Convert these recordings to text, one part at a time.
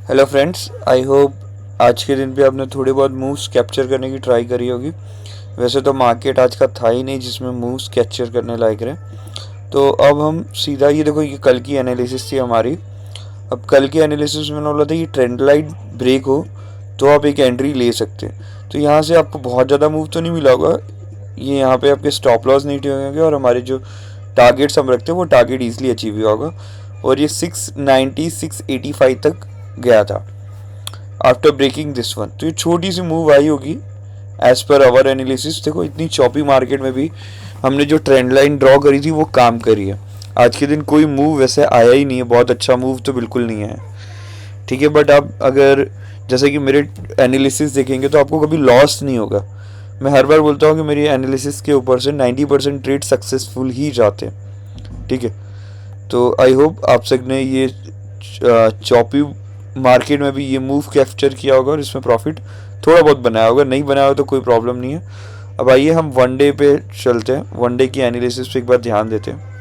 Hello friends, I hope आज के दिन पे आपने थोड़े बहुत मूव्स कैप्चर करने की ट्राई करी होगी। वैसे तो मार्केट आज का था ही नहीं जिसमें मूव्स कैप्चर करने लायक रहे। तो अब हम सीधा ये देखो, ये कल की एनालिसिस थी हमारी। अब कल की एनालिसिस में बोला था कि ट्रेंड लाइन ब्रेक हो तो आप एक एंट्री ले सकते हैं। तो यहाँ से आपको बहुत ज़्यादा मूव तो नहीं मिला होगा। ये यहाँ पे आपके स्टॉप लॉस नहीं होंगे और हमारे जो टारगेट्स हम रखते हैं वो टारगेट ईजिली अचीव हुआ होगा। और ये 690 685 तक गया था आफ्टर ब्रेकिंग दिस वन। तो ये छोटी सी मूव आई होगी एज पर आवर एनालिसिस। देखो, इतनी चॉपी मार्केट में भी हमने जो ट्रेंड लाइन ड्रॉ करी थी वो काम करी है। आज के दिन कोई मूव वैसे आया ही नहीं है, बहुत अच्छा मूव तो बिल्कुल नहीं आया, ठीक है। बट आप अगर जैसे कि मेरे एनालिसिस देखेंगे तो आपको कभी लॉस नहीं होगा। मैं हर बार बोलता हूँ कि मेरी एनालिसिस के ऊपर से 90% ट्रेड सक्सेसफुल ही जाते हैं, ठीक है। तो आई होप आप सबने ये चॉपी मार्केट में भी ये मूव कैप्चर किया होगा और इसमें प्रॉफिट थोड़ा बहुत बनाया होगा। नहीं बनाया हो तो कोई प्रॉब्लम नहीं है। अब आइए हम वन डे पे चलते हैं, वन डे की एनालिसिस पे एक बार ध्यान देते हैं।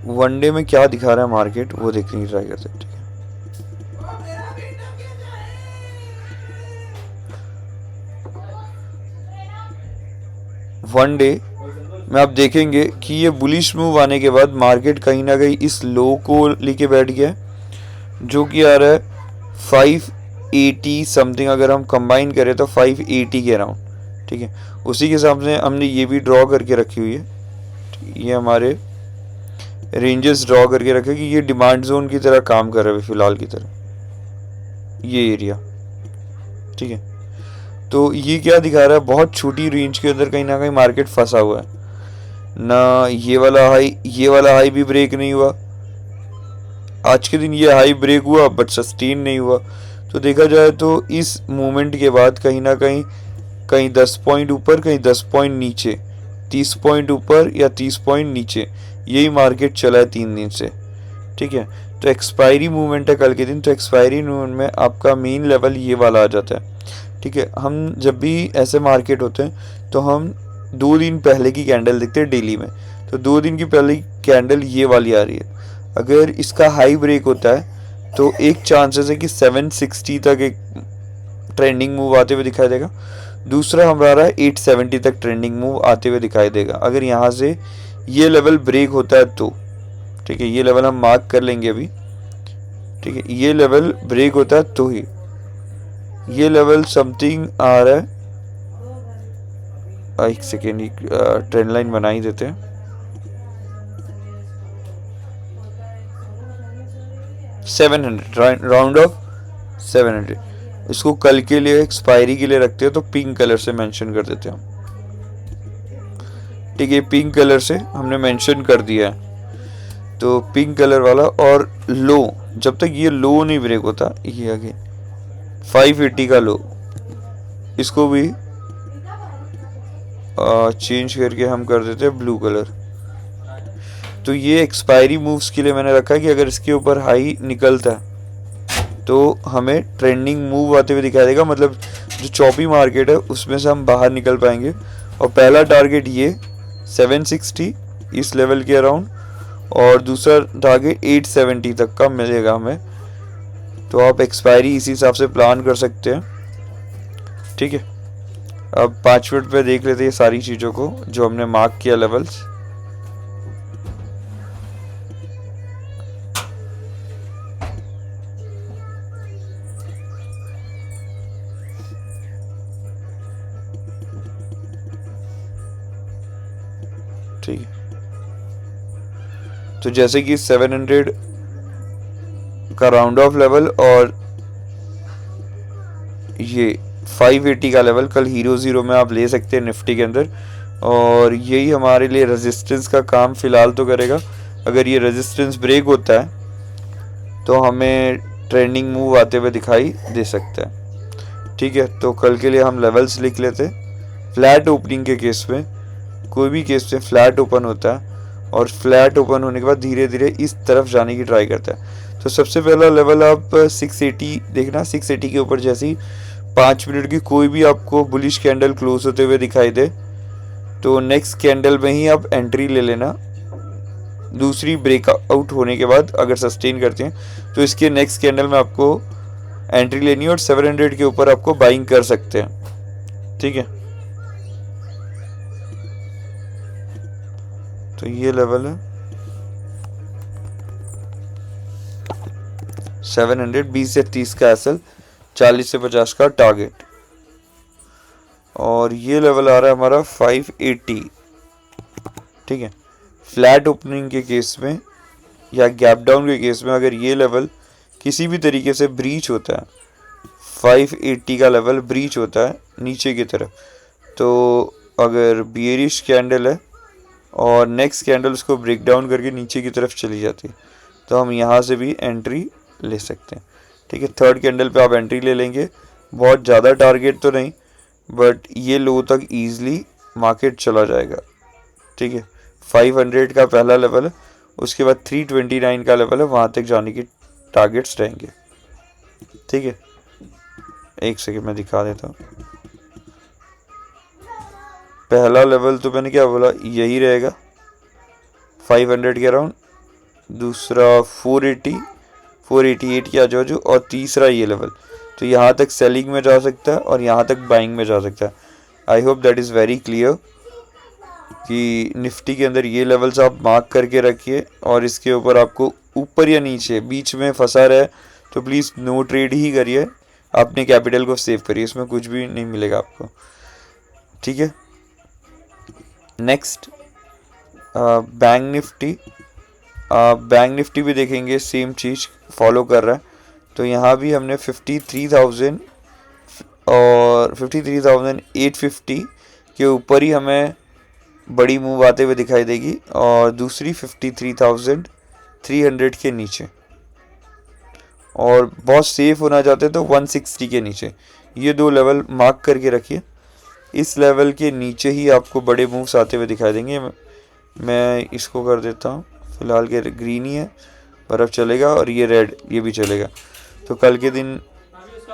वन डे में क्या दिखा रहा है मार्केट वो देखने की ट्राई करते हैं, ठीक है। वन डे में आप देखेंगे कि ये बुलिश मूव आने के बाद मार्केट कहीं ना कहीं इस लो को लेके बैठ गया है, जो कि आ रहा है 580 समथिंग। अगर हम कंबाइन करें तो 580 के अराउंड, ठीक है। उसी के हिसाब से हमने ये भी ड्रॉ करके रखी हुई है। ये हमारे रेंजेस ड्रॉ करके रखे कि ये डिमांड जोन की तरह काम कर रहा है फिलहाल की तरह, ये एरिया, ठीक है। तो ये क्या दिखा रहा है, बहुत छोटी रेंज के अंदर कहीं ना कहीं मार्केट फंसा हुआ है ना। ये वाला हाई भी ब्रेक नहीं हुआ आज के दिन। ये हाई ब्रेक हुआ बट सस्टेन नहीं हुआ। तो देखा जाए तो इस मूवमेंट के बाद कहीं ना कहीं कहीं 10 पॉइंट ऊपर, कहीं 10 पॉइंट नीचे, 30 पॉइंट ऊपर या 30 पॉइंट नीचे, यही मार्केट चला है 3 दिन से, ठीक है। तो एक्सपायरी मूवमेंट है कल के दिन। तो एक्सपायरी मूवमेंट में आपका मेन लेवल ये वाला आ जाता है, ठीक है। हम जब भी ऐसे मार्केट होते हैं तो हम 2 दिन पहले की कैंडल देखते हैं डेली में। तो 2 दिन की पहले कैंडल ये वाली आ रही है। अगर इसका हाई ब्रेक होता है तो एक चांसेस है कि 760 तक एक ट्रेंडिंग मूव आते हुए दिखाई देगा। दूसरा हमारा 870 तक ट्रेंडिंग मूव आते हुए दिखाई देगा अगर यहाँ से ये लेवल ब्रेक होता है तो, ठीक है। ये लेवल हम मार्क कर लेंगे अभी, ठीक है। ये लेवल ब्रेक होता है तो ही ये लेवल समथिंग आ रहा है। एक सेकेंड, ट्रेंड लाइन बना ही देते हैं। 700 राउंड ऑफ 700। इसको कल के लिए एक्सपायरी के लिए रखते हैं तो पिंक कलर से मेंशन कर देते हैं हम, ठीक है। पिंक कलर से हमने मेंशन कर दिया है तो पिंक कलर वाला। और लो, जब तक ये लो नहीं ब्रेक होता, ये आगे 580 का लो, इसको भी चेंज करके हम कर देते हैं ब्लू कलर। तो ये एक्सपायरी मूव्स के लिए मैंने रखा है कि अगर इसके ऊपर हाई निकलता है तो हमें ट्रेंडिंग मूव आते हुए दिखाई देगा। मतलब जो चॉपी मार्केट है उसमें से हम बाहर निकल पाएंगे। और पहला टारगेट ये 760 इस लेवल के अराउंड, और दूसरा टारगेट 870 तक का मिलेगा हमें। तो आप एक्सपायरी इसी हिसाब से प्लान कर सकते हैं, ठीक है। अब 5 मिनट पे देख लेते हैं सारी चीज़ों को जो हमने मार्क किया लेवल्स। ठीक है, तो जैसे कि 700 का राउंड ऑफ लेवल और ये 580 का लेवल कल हीरो ज़ीरो में आप ले सकते हैं निफ्टी के अंदर। और यही हमारे लिए रेजिस्टेंस का काम फ़िलहाल तो करेगा। अगर ये रेजिस्टेंस ब्रेक होता है तो हमें ट्रेंडिंग मूव आते हुए दिखाई दे सकता है, ठीक है। तो कल के लिए हम लेवल्स लिख लेते हैं। फ्लैट ओपनिंग के केस में, कोई भी केस में फ्लैट ओपन होता है और फ्लैट ओपन होने के बाद धीरे धीरे इस तरफ जाने की ट्राई करता है। तो सबसे पहला लेवल आप 680 देखना। 680 के ऊपर जैसे ही 5 मिनट की कोई भी आपको बुलिश कैंडल क्लोज होते हुए दिखाई दे तो नेक्स्ट कैंडल में ही आप एंट्री ले लेना। दूसरी ब्रेकआउट होने के बाद अगर सस्टेन करते हैं तो इसके नेक्स्ट कैंडल में आपको एंट्री लेनी है और 700 के ऊपर आपको बाइंग कर सकते हैं। ठीक है, तो ये लेवल है 700, 20 से 30 का एसएल, 40 से 50 का टारगेट। और ये लेवल आ रहा है हमारा 580। ठीक है, फ्लैट ओपनिंग के केस में या गैप डाउन के केस में अगर ये लेवल किसी भी तरीके से ब्रीच होता है, 580 का लेवल ब्रीच होता है नीचे की तरफ, तो अगर बियरिश कैंडल है और नेक्स्ट कैंडल उसको ब्रेक डाउन करके नीचे की तरफ चली जाती है तो हम यहाँ से भी एंट्री ले सकते हैं। ठीक है, थर्ड कैंडल पे आप एंट्री ले लेंगे, बहुत ज़्यादा टारगेट तो नहीं, बट ये लो तक ईजिली मार्केट चला जाएगा। ठीक है, 500 का पहला लेवल है, उसके बाद 329 का लेवल है, वहाँ तक जाने की टारगेट्स रहेंगे। ठीक है, एक सेकेंड में दिखा देता हूँ। पहला लेवल तो मैंने क्या बोला, यही रहेगा 500 के अराउंड, दूसरा 488 के आजू, और तीसरा ये लेवल। तो यहाँ तक सेलिंग में जा सकता है और यहाँ तक बाइंग में जा सकता है। I hope that is very clear कि निफ्टी के अंदर ये लेवल्स आप मार्क करके रखिए, और इसके ऊपर आपको ऊपर या नीचे बीच में फंसा रहे तो प्लीज़ नो ट्रेड ही करिए, अपने कैपिटल को सेव करिए, इसमें कुछ भी नहीं मिलेगा आपको। ठीक है, नेक्स्ट बैंक निफ्टी भी देखेंगे, सेम चीज़ फॉलो कर रहा है। तो यहाँ भी हमने 53,000 और 53,850 के ऊपर ही हमें बड़ी मूव आते हुए दिखाई देगी, और दूसरी 53,300 के नीचे, और बहुत सेफ होना चाहते हैं तो 160 के नीचे। ये दो लेवल मार्क करके रखिए, इस लेवल के नीचे ही आपको बड़े मूव्स आते हुए दिखाई देंगे। मैं इसको कर देता हूँ, फिलहाल के ग्रीन ही है, बर्फ़ चलेगा, और ये रेड ये भी चलेगा। तो कल के दिन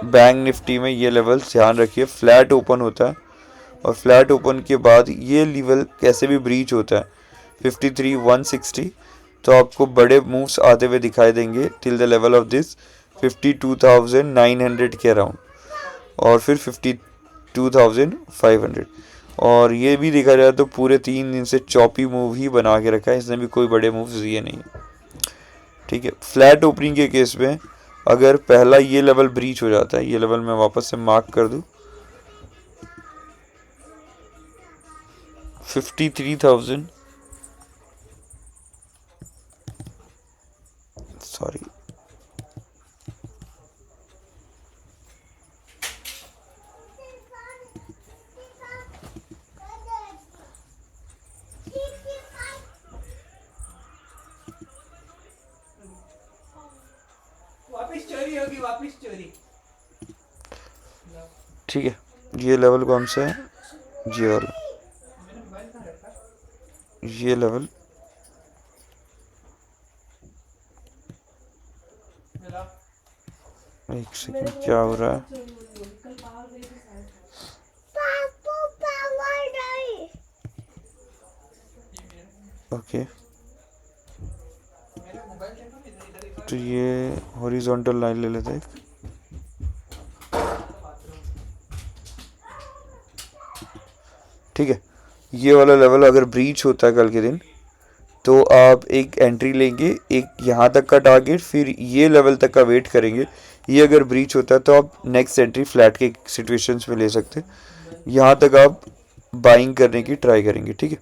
बैंक निफ्टी में ये लेवल ध्यान रखिए, फ्लैट ओपन होता है और फ्लैट ओपन के बाद ये लेवल कैसे भी ब्रीच होता है 53,160, तो आपको बड़े मूव्स आते हुए दिखाई देंगे till the level of this 52,900 के अराउंड, और फिर 52,500। और ये भी देखा जाए तो पूरे 3 दिन से चॉपी मूव ही बना के रखा है, इसने भी कोई बड़े मूव्स दिए नहीं। ठीक है, फ्लैट ओपनिंग के केस में अगर पहला ये लेवल ब्रीच हो जाता है, ये लेवल मैं वापस से मार्क कर दूं 53,000, सॉरी वापस चोरी। ठीक है, ये लेवल कौन सा है, ये वाला, ये लेवल एक सेकंड, क्या हो रहा है, ओके। तो ये हॉरिजॉन्टल लाइन ले लेते हैं। ठीक है, ये वाला लेवल अगर ब्रीच होता है कल के दिन तो आप एक एंट्री लेंगे, एक यहाँ तक का टारगेट, फिर ये लेवल तक का वेट करेंगे। ये अगर ब्रीच होता है तो आप नेक्स्ट एंट्री फ्लैट के सिचुएशंस में ले सकते हैं, यहाँ तक आप बाइंग करने की ट्राई करेंगे। ठीक है,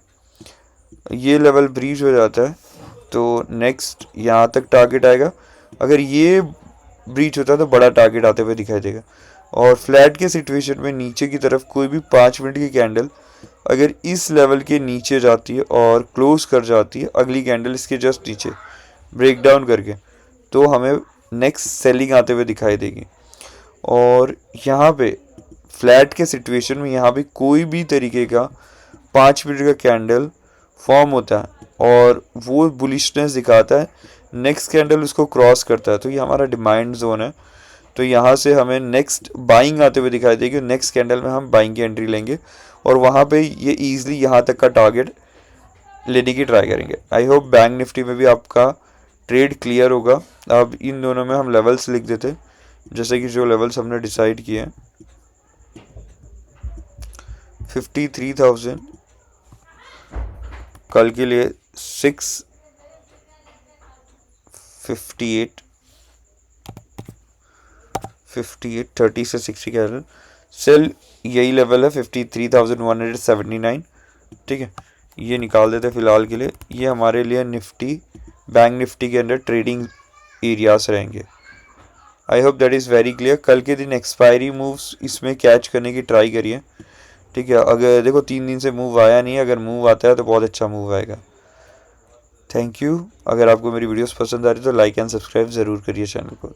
ये लेवल ब्रीच हो जाता है तो नेक्स्ट यहाँ तक टारगेट आएगा, अगर ये ब्रीच होता है तो बड़ा टारगेट आते हुए दिखाई देगा। और फ्लैट के सिचुएशन में नीचे की तरफ कोई भी 5 मिनट की कैंडल अगर इस लेवल के नीचे जाती है और क्लोज कर जाती है, अगली कैंडल इसके जस्ट नीचे ब्रेक डाउन करके, तो हमें नेक्स्ट सेलिंग आते हुए दिखाई देगी। और यहाँ पे फ्लैट के सिचुएशन में यहाँ पे कोई भी तरीके का 5 मिनट का कैंडल फॉर्म होता है और वो बुलिशनेस दिखाता है, नेक्स्ट कैंडल उसको क्रॉस करता है, तो ये हमारा डिमांड जोन है। तो यहाँ से हमें नेक्स्ट बाइंग आते हुए दिखाई देगी, नेक्स्ट कैंडल में हम बाइंग की एंट्री लेंगे और वहाँ पे ये ईजिली यहाँ तक का टारगेट लेने की ट्राई करेंगे। आई होप बैंक निफ्टी में भी आपका ट्रेड क्लियर होगा। अब इन दोनों में हम लेवल्स लिख देते, जैसे कि जो लेवल्स हमने डिसाइड किए हैं। 53,000 कल के लिए 658 30 से 60 कह रहे सेल, यही लेवल है 53,179। ठीक है, ये निकाल देते फिलहाल के लिए। ये हमारे लिए निफ्टी, बैंक निफ्टी के अंदर ट्रेडिंग एरियाज रहेंगे। I hope that is very clear. कल के दिन एक्सपायरी मूव्स इसमें कैच करने की ट्राई करिए। ठीक है, अगर देखो 3 दिन से मूव आया नहीं है, अगर मूव आता है तो बहुत अच्छा मूव आएगा। Thank you. अगर आपको मेरी वीडियोस पसंद आ रही है तो लाइक एंड सब्सक्राइब ज़रूर करिए चैनल को।